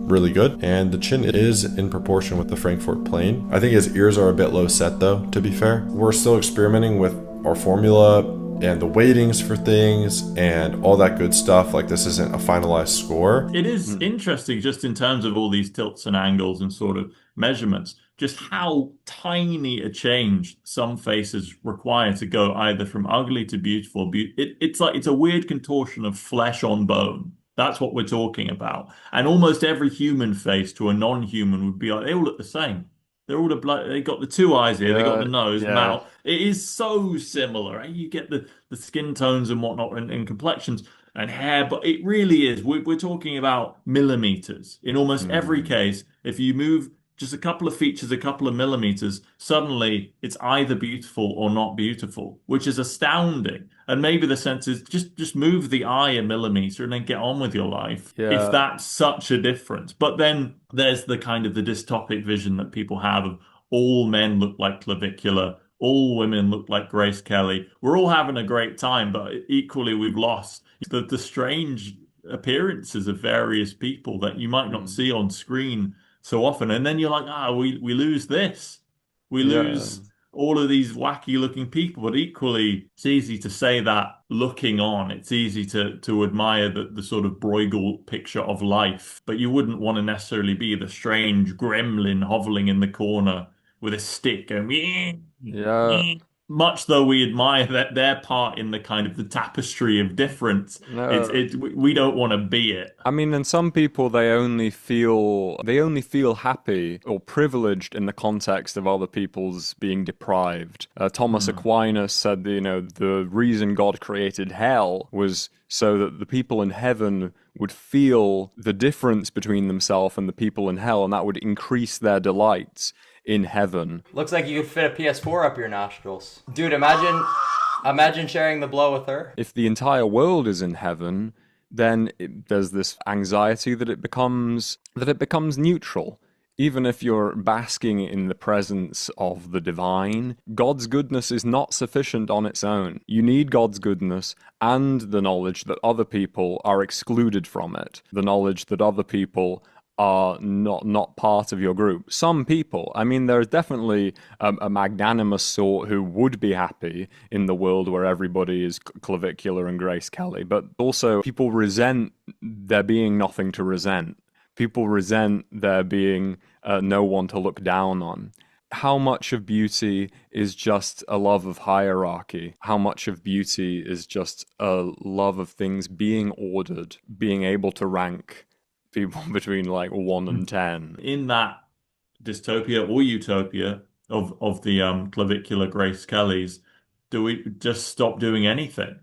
really good. And the chin is in proportion with the Frankfurt plane. I think his ears are a bit low set though, to be fair. We're still experimenting with our formula and the weightings for things and all that good stuff. This isn't a finalized score. It is interesting just in terms of all these tilts and angles and sort of measurements, just how tiny a change some faces require to go either from ugly to beautiful. It's a weird contortion of flesh on bone. That's what we're talking about. And almost every human face to a non-human would be they all look the same. They're all they got the two eyes here, they got the nose, mouth. It is so similar. Right? You get the skin tones and whatnot and complexions and hair, but it really is. We're talking about millimeters. In almost every case, if you move just a couple of features, a couple of millimeters, suddenly it's either beautiful or not beautiful, which is astounding. And maybe the sense is just move the eye a millimeter and then get on with your life. If that's such a difference. But then there's the kind of the dystopic vision that people have of all men look like Clavicular, All women look like Grace Kelly. We're all having a great time, but equally we've lost the strange appearances of various people that you might not see on screen so often. And then you're like, we lose this. We lose all of these wacky looking people, but equally it's easy to say that looking on. It's easy to admire the sort of Bruegel picture of life, but you wouldn't want to necessarily be the strange gremlin hovering in the corner with a stick going, much though we admire that their part in the kind of the tapestry of difference. We don't want to be it. I mean, and some people, they only feel happy or privileged in the context of other people's being deprived. Thomas Aquinas said, the reason God created hell was so that the people in heaven would feel the difference between themselves and the people in hell, and that would increase their delights in heaven. Looks like you could fit a PS4 up your nostrils. Dude, imagine sharing the blow with her. If the entire world is in heaven, then there's this anxiety that it becomes neutral. Even if you're basking in the presence of the divine, God's goodness is not sufficient on its own. You need God's goodness and the knowledge that other people are excluded from it. The knowledge that other people are not part of your group. Some people, I mean, there's definitely a magnanimous sort who would be happy in the world where everybody is Clavicular and Grace Kelly, but also people resent there being nothing to resent. People resent there being no one to look down on. How much of beauty is just a love of hierarchy? How much of beauty is just a love of things being ordered, being able to rank people between like 1 and 10. In that dystopia or utopia of the clavicular Grace Kellys, do we just stop doing anything?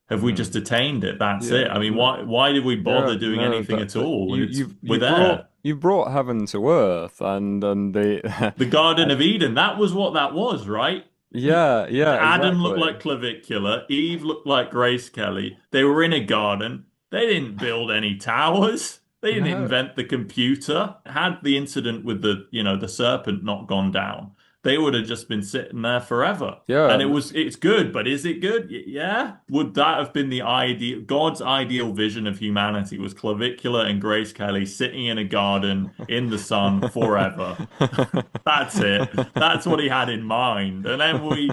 Have we just attained it? That's it. I mean, why did we bother doing anything at all? You brought heaven to earth, and the Garden of Eden. That was what that was, right? Yeah. Adam looked like Clavicular. Eve looked like Grace Kelly. They were in a garden. They didn't build any towers. They didn't invent the computer. Had the incident with the serpent not gone down, they would have just been sitting there forever. Yeah. And it's good, but is it good? Yeah. Would that have been God's ideal vision of humanity was Clavicular and Grace Kelly sitting in a garden in the sun forever? That's it. That's what he had in mind. And then we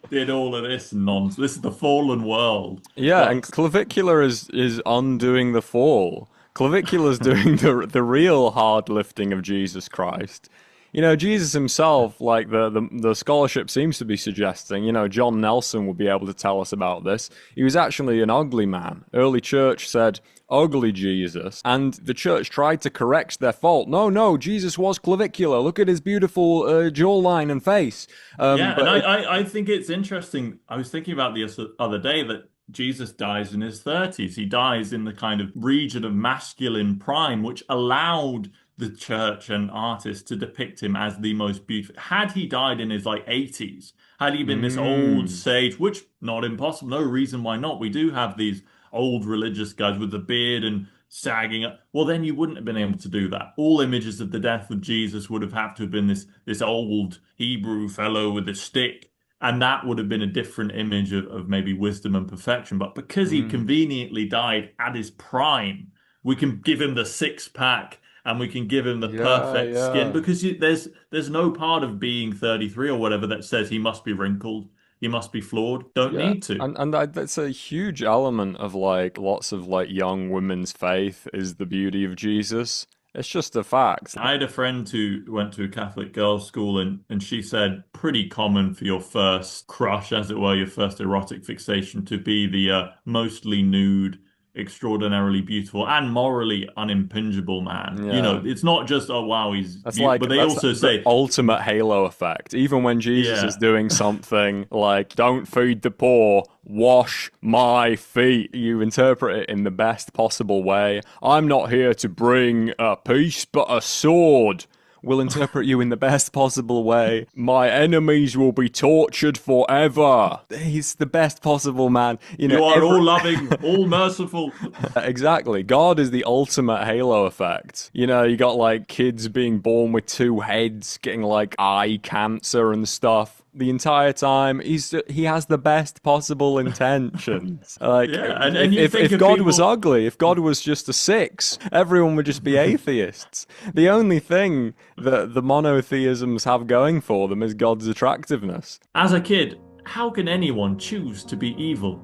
did all of this nonsense. This is the fallen world. Yeah, and Clavicular is undoing the fall. Clavicular's doing the real hard lifting of Jesus Christ. Jesus himself, like the scholarship seems to be suggesting, John Nelson would be able to tell us about this. He was actually an ugly man. Early church said, ugly Jesus. And the church tried to correct their fault. No, Jesus was clavicular. Look at his beautiful jawline and face. I think it's interesting. I was thinking about this the other day that Jesus dies in his 30s. He dies in the kind of region of masculine prime, which allowed the church and artists to depict him as the most beautiful. Had he died in his 80s, had he been this old sage, which not impossible, no reason why not. We do have these old religious guys with the beard and sagging up. Well, then you wouldn't have been able to do that. All images of the death of Jesus would have had to have been this old Hebrew fellow with a stick. And that would have been a different image of maybe wisdom and perfection. But because he conveniently died at his prime, we can give him the six-pack and we can give him the perfect skin. Because there's no part of being 33 or whatever that says he must be wrinkled, he must be flawed. Don't need to. And that's a huge element of lots of young women's faith is the beauty of Jesus. It's just a fact. I had a friend who went to a Catholic girls' school and she said pretty common for your first crush, as it were, your first erotic fixation to be the mostly nude, extraordinarily beautiful and morally unimpingible man. It's not just but they also say the ultimate halo effect. Even when Jesus is doing something like don't feed the poor, wash my feet, you interpret it in the best possible way. I'm not here to bring a peace but a sword. Will interpret you in the best possible way. My enemies will be tortured forever. He's the best possible man. You are all loving, all merciful. Exactly. God is the ultimate halo effect. You got kids being born with two heads, getting eye cancer and stuff. the entire time. He has the best possible intentions. Like, if God was ugly, if God was just a 6, everyone would just be atheists. The only thing that the monotheisms have going for them is God's attractiveness. As a kid, how can anyone choose to be evil?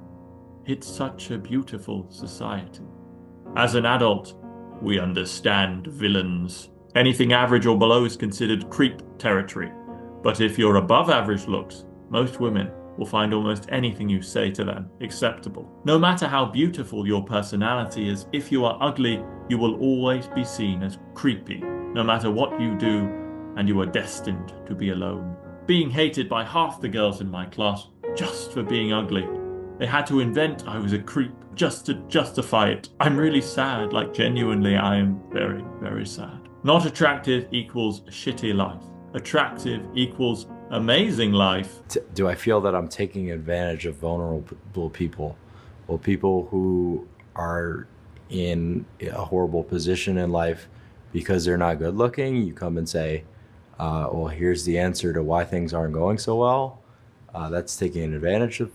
It's such a beautiful society. As an adult, we understand villains. Anything average or below is considered creep territory. But if you're above average looks, most women will find almost anything you say to them acceptable. No matter how beautiful your personality is, if you are ugly, you will always be seen as creepy, no matter what you do, and you are destined to be alone. Being hated by half the girls in my class just for being ugly. They had to invent I was a creep just to justify it. I'm really sad, like genuinely I am very, very sad. Not attractive equals shitty life. Attractive equals amazing life. Do I feel that I'm taking advantage of vulnerable people? Well, people who are in a horrible position in life because they're not good looking, you come and say, well, here's the answer to why things aren't going so well. That's taking advantage of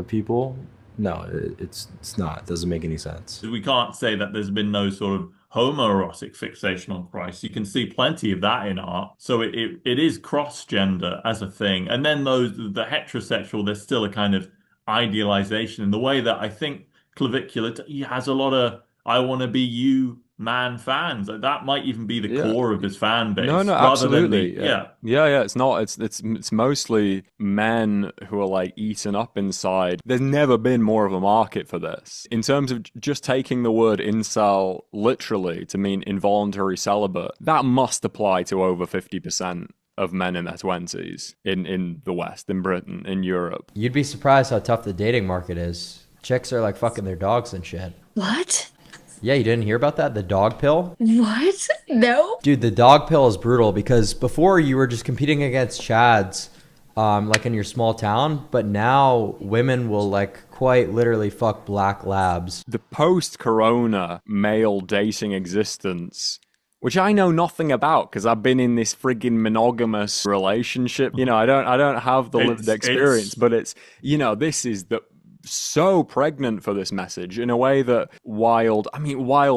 people. No, it's not. It doesn't make any sense. We can't say that there's been no sort of homoerotic fixation on Christ. You can see plenty of that in art. So it is cross-gender as a thing. And then the heterosexual, there's still a kind of idealization in the way that I think Clavicular has a lot of I want to be you man fans. That might even be the core of his fan base. No, absolutely. Yeah. It's mostly men who are like eaten up inside. There's never been more of a market for this. In terms of just taking the word incel literally to mean involuntary celibate, that must apply to over 50% of men in their 20s in the West, in Britain, in Europe. You'd be surprised how tough the dating market is. Chicks are like fucking their dogs and shit. What? Yeah, you didn't hear about that? The dog pill? What? No? Dude, the dog pill is brutal because before you were just competing against chads, like in your small town, but now women will like quite literally fuck black labs. The post-corona male dating existence, which I know nothing about because I've been in this friggin' monogamous relationship. You know, I don't have the lived experience, but it's, you know, this is so pregnant for this message in a way that Wilde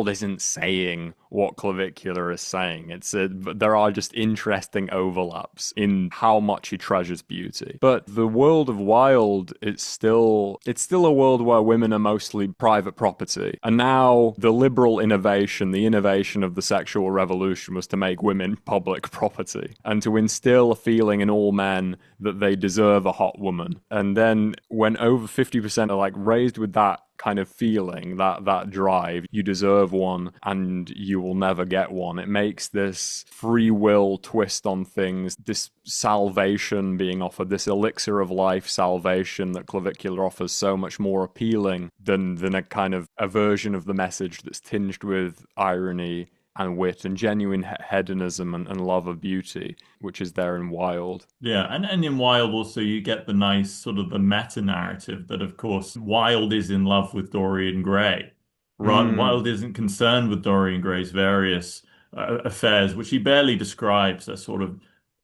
isn't saying what Clavicular is saying. There are just interesting overlaps in how much he treasures beauty. But the world of Wilde, it's still a world where women are mostly private property. And now the liberal innovation, the innovation of the sexual revolution was to make women public property and to instill a feeling in all men that they deserve a hot woman. And then when over 50% are like raised with that kind of feeling, that drive, you deserve one and you will never get one. It makes this free will twist on things, this salvation being offered, this elixir of life salvation that Clavicular offers so much more appealing than a kind of a version of the message that's tinged with irony and wit and genuine hedonism and love of beauty, which is there in Wilde. Yeah, and in Wilde also you get the nice sort of the meta-narrative that, of course, Wilde is in love with Dorian Gray. Wilde isn't concerned with Dorian Gray's various affairs, which he barely describes as sort of,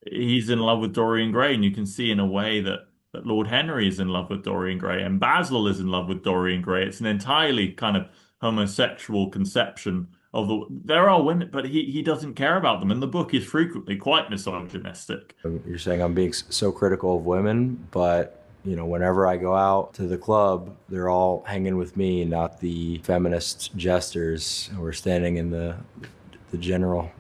he's in love with Dorian Gray, and you can see in a way that Lord Henry is in love with Dorian Gray, and Basil is in love with Dorian Gray. It's an entirely kind of homosexual conception of there are women, but he doesn't care about them, and the book is frequently quite misogynistic. You're saying I'm being so critical of women, but you know, whenever I go out to the club, they're all hanging with me, not the feminist jesters who are standing in the general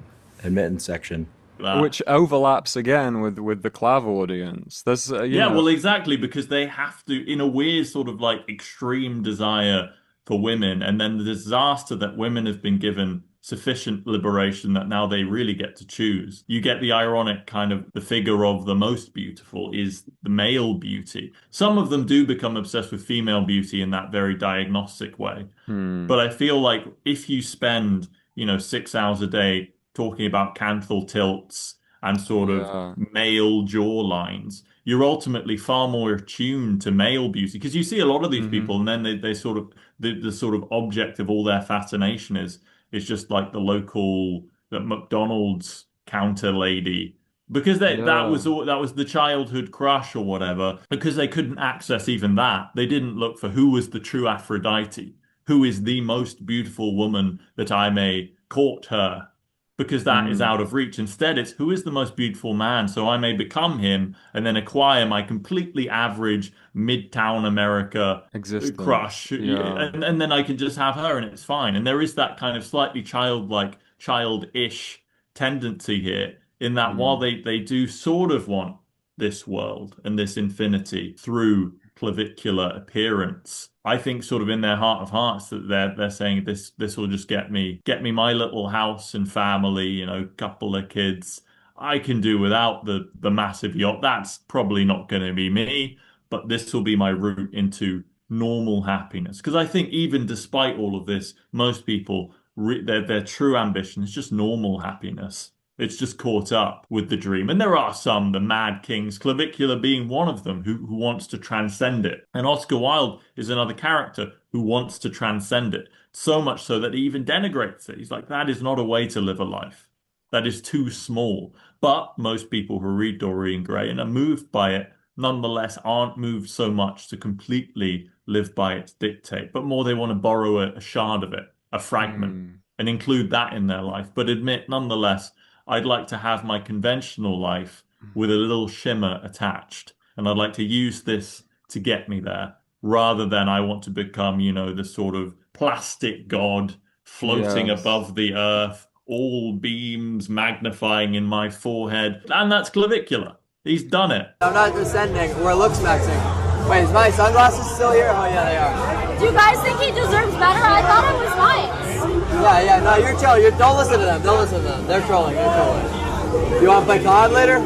admittance section. Which overlaps again with the Clav audience. There's well, exactly, because they have to, in a weird sort of like extreme desire for women, and then the disaster that women have been given sufficient liberation that now they really get to choose. You get the ironic kind of the figure of the most beautiful is the male beauty. Some of them do become obsessed with female beauty in that very diagnostic way. But I feel like if you spend, 6 hours a day talking about canthal tilts and sort of male jawlines, you're ultimately far more attuned to male beauty, because you see a lot of these people, and then they sort of the sort of object of all their fascination is just like the local McDonald's counter lady because that was the childhood crush or whatever. Because they couldn't access even that, they didn't look for who was the true Aphrodite, who is the most beautiful woman that I may court her, because that is out of reach. Instead, it's who is the most beautiful man, so I may become him and then acquire my completely average Midtown America crush. And then I can just have her and it's fine. And there is that kind of slightly childish tendency here, in that while they do sort of want this world and this infinity through clavicular appearance, I think sort of in their heart of hearts that they're saying this will just get me my little house and family, couple of kids. I can do without the massive yacht. That's probably not going to be me, but this will be my route into normal happiness. Because I think even despite all of this, most people, their true ambition is just normal happiness. It's just caught up with the dream. And there are some, the mad kings, Clavicular being one of them, who wants to transcend it. And Oscar Wilde is another character who wants to transcend it. So much so that he even denigrates it. He's like, that is not a way to live a life. That is too small. But most people who read Dorian Gray and are moved by it, nonetheless aren't moved so much to completely live by its dictate, but more they want to borrow a shard of it, a fragment, and include that in their life. But admit, nonetheless, I'd like to have my conventional life with a little shimmer attached. And I'd like to use this to get me there, rather than I want to become, the sort of plastic god floating above the earth, all beams magnifying in my forehead. And that's Clavicular. He's done it. I'm not descending. We're looksmaxxing. Wait, is my sunglasses still here? Oh, yeah, they are. Do you guys think he deserves better? I thought it was mine. Yeah, no, you're trolling. Don't listen to them. Don't listen to them. They're trolling. You want to play COD later?